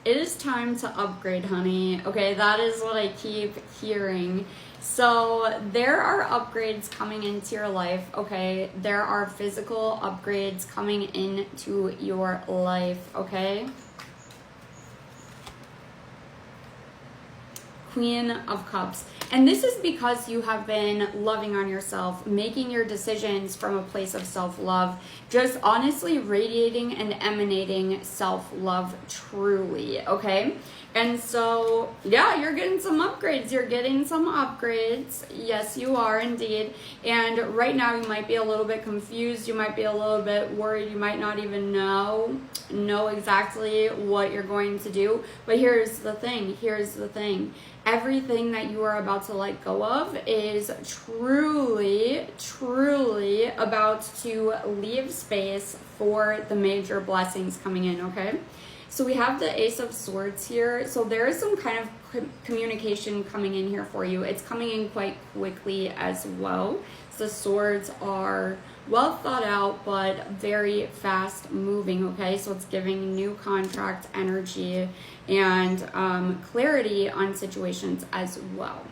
It is time to upgrade, honey. Okay, that is what I keep hearing. So there are upgrades coming into your life, okay? There are physical upgrades coming into your life, okay? Queen of Cups. And this is because you have been loving on yourself, making your decisions from a place of self-love, just honestly radiating and emanating self-love truly, okay? And so, yeah, you're getting some upgrades. You're getting some upgrades. Yes, you are indeed. And right now you might be a little bit confused. You might be a little bit worried. You might not even know exactly what you're going to do. But here's the thing. Everything that you are about to let go of is truly about to leave space for the major blessings coming in, okay? So we have the Ace of Swords here. So there is some kind of communication coming in here for you. It's coming in quite quickly as well. So the swords are well thought out, but very fast moving, okay? So it's giving new contract energy and clarity on situations as well.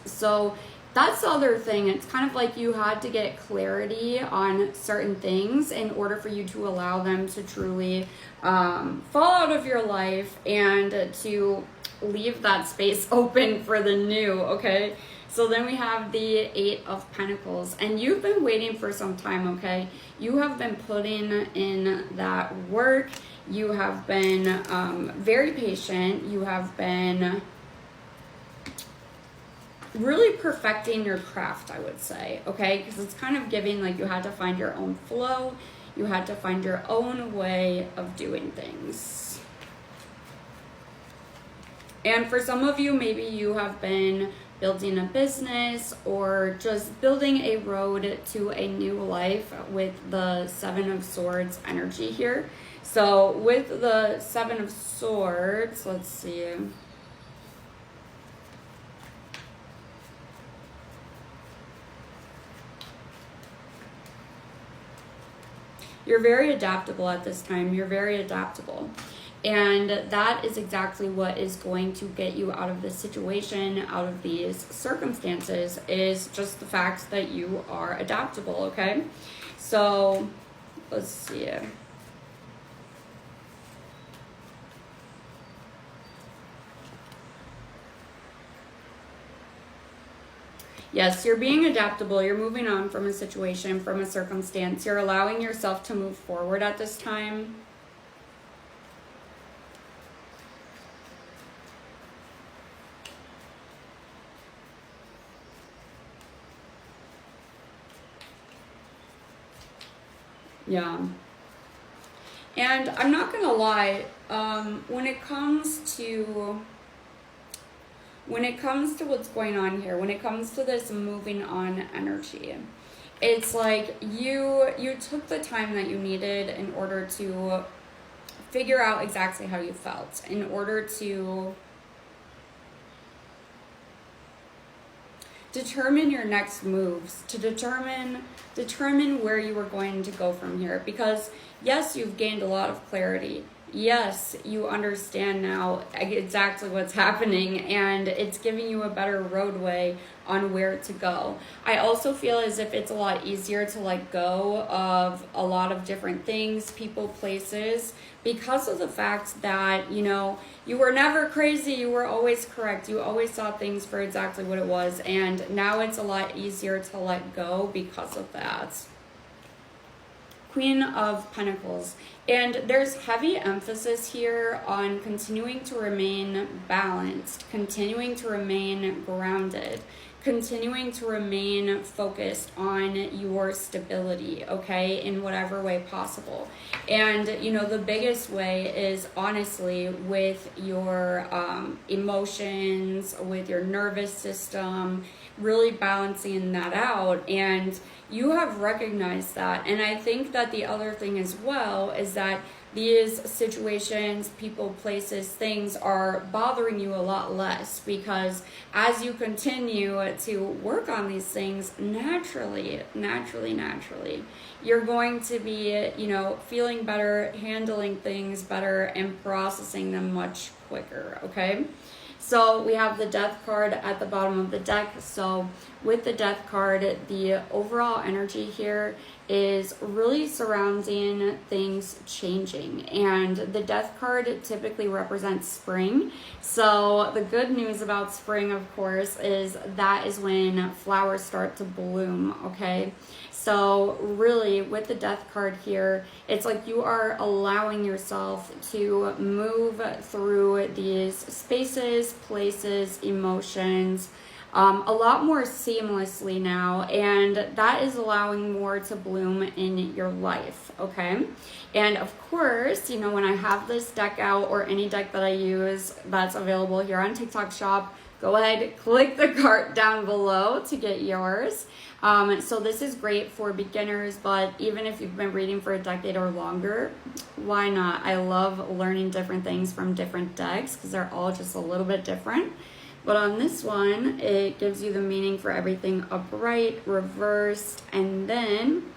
So that's the other thing. It's kind of like you had to get clarity on certain things in order for you to allow them to truly fall out of your life and to leave that space open for the new, okay? So then we have the Eight of Pentacles, and you've been waiting for some time, okay? You have been putting in that work. You have been very patient. You have been really perfecting your craft, I would say, okay? Because it's kind of giving like you had to find your own flow. You had to find your own way of doing things. And for some of you, maybe you have been building a business or just building a road to a new life with the Seven of Swords energy here. So with the Seven of Swords, let's see. You're very adaptable at this time. You're very adaptable. And that is exactly what is going to get you out of this situation, out of these circumstances, is just the fact that you are adaptable, okay? So, let's see. Yes, you're being adaptable. You're moving on from a situation, from a circumstance. You're allowing yourself to move forward at this time. Yeah. And I'm not going to lie, when it comes to what's going on here, when it comes to this moving on energy, it's like you took the time that you needed in order to figure out exactly how you felt, in order to determine your next moves, to determine where you were going to go from here. Because yes, you've gained a lot of clarity. Yes, you understand now exactly what's happening, and it's giving you a better roadway on where to go. I also feel as if it's a lot easier to let go of a lot of different things, people, places, because of the fact that, you know, you were never crazy, you were always correct, you always saw things for exactly what it was, and now it's a lot easier to let go because of that. Queen of Pentacles. And there's heavy emphasis here on continuing to remain balanced, continuing to remain grounded, continuing to remain focused on your stability, okay, in whatever way possible. And, you know, the biggest way is honestly with your emotions, with your nervous system, really balancing that out. And you have recognized that. And I think that the other thing as well is that these situations, people, places, things are bothering you a lot less, because as you continue to work on these things, naturally, you're going to be, feeling better, handling things better, and processing them much quicker, okay? So we have the Death card at the bottom of the deck. So with the Death card, the overall energy here is really surrounding things changing. And the Death card typically represents spring. So the good news about spring, of course, is that is when flowers start to bloom, okay? So really, with the Death card here, it's like you are allowing yourself to move through these spaces, places, emotions, a lot more seamlessly now, and that is allowing more to bloom in your life, okay? And of course, when I have this deck out, or any deck that I use that's available here on TikTok Shop, go ahead, click the card down below to get yours. So this is great for beginners, but even if you've been reading for a decade or longer, why not? I love learning different things from different decks, because they're all just a little bit different. But on this one, it gives you the meaning for everything upright, reversed, and then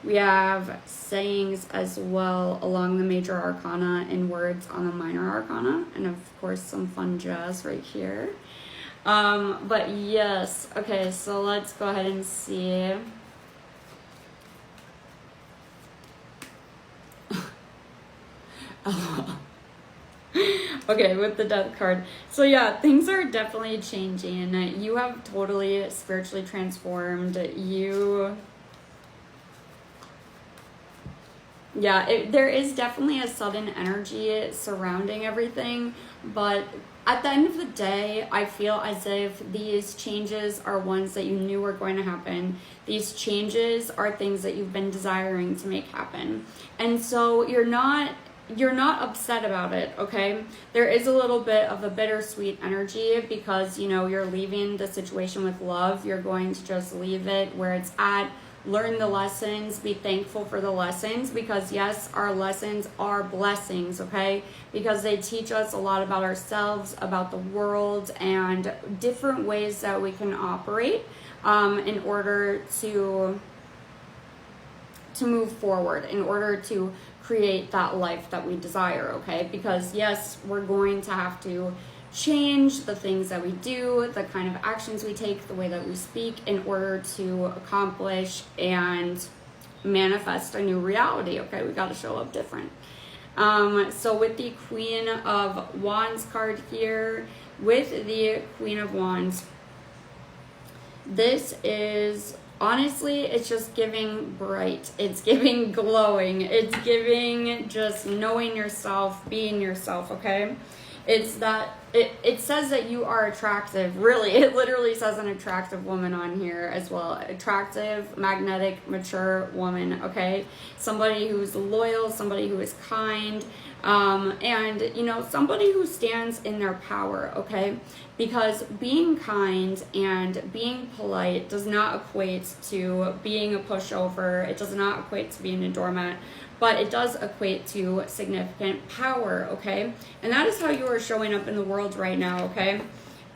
we have sayings as well along the major arcana and words on the minor arcana, and of course some fun jazz right here. But yes, okay, so let's go ahead and see. Okay, with the Death card. So yeah, things are definitely changing. You have totally spiritually transformed. There is definitely a sudden energy surrounding everything, but at the end of the day, I feel as if these changes are ones that you knew were going to happen. These changes are things that you've been desiring to make happen. And so you're not upset about it, okay? There is a little bit of a bittersweet energy, because, you're leaving the situation with love. You're going to just leave it where it's at. Learn the lessons, be thankful for the lessons, because yes, our lessons are blessings, okay? Because they teach us a lot about ourselves, about the world, and different ways that we can operate in order to move forward, in order to create that life that we desire, okay? Because yes, we're going to have to change the things that we do, the kind of actions we take, the way that we speak, in order to accomplish and manifest a new reality, okay? We got to show up different. So with the Queen of Wands card here, with the Queen of Wands, this is, honestly, it's just giving bright. It's giving glowing. It's giving just knowing yourself, being yourself, okay? It's that, it says that you are attractive. Really, it literally says an attractive woman on here as well. Attractive, magnetic, mature woman, okay? Somebody who's loyal, somebody who is kind, and, somebody who stands in their power, okay? Because being kind and being polite does not equate to being a pushover. It does not equate to being a doormat, but it does equate to significant power, okay? And that is how you are showing up in the world right now, okay?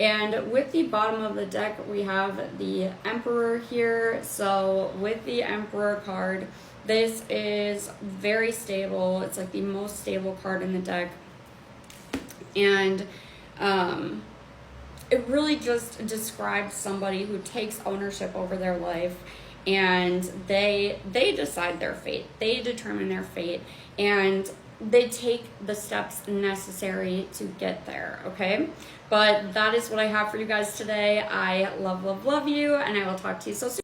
And with the bottom of the deck, we have the Emperor here. So with the Emperor card, this is very stable. It's like the most stable card in the deck. And it really just describes somebody who takes ownership over their life, and they decide their fate. They determine their fate, and they take the steps necessary to get there, okay? But that is what I have for you guys today. I love you, and I will talk to you so soon.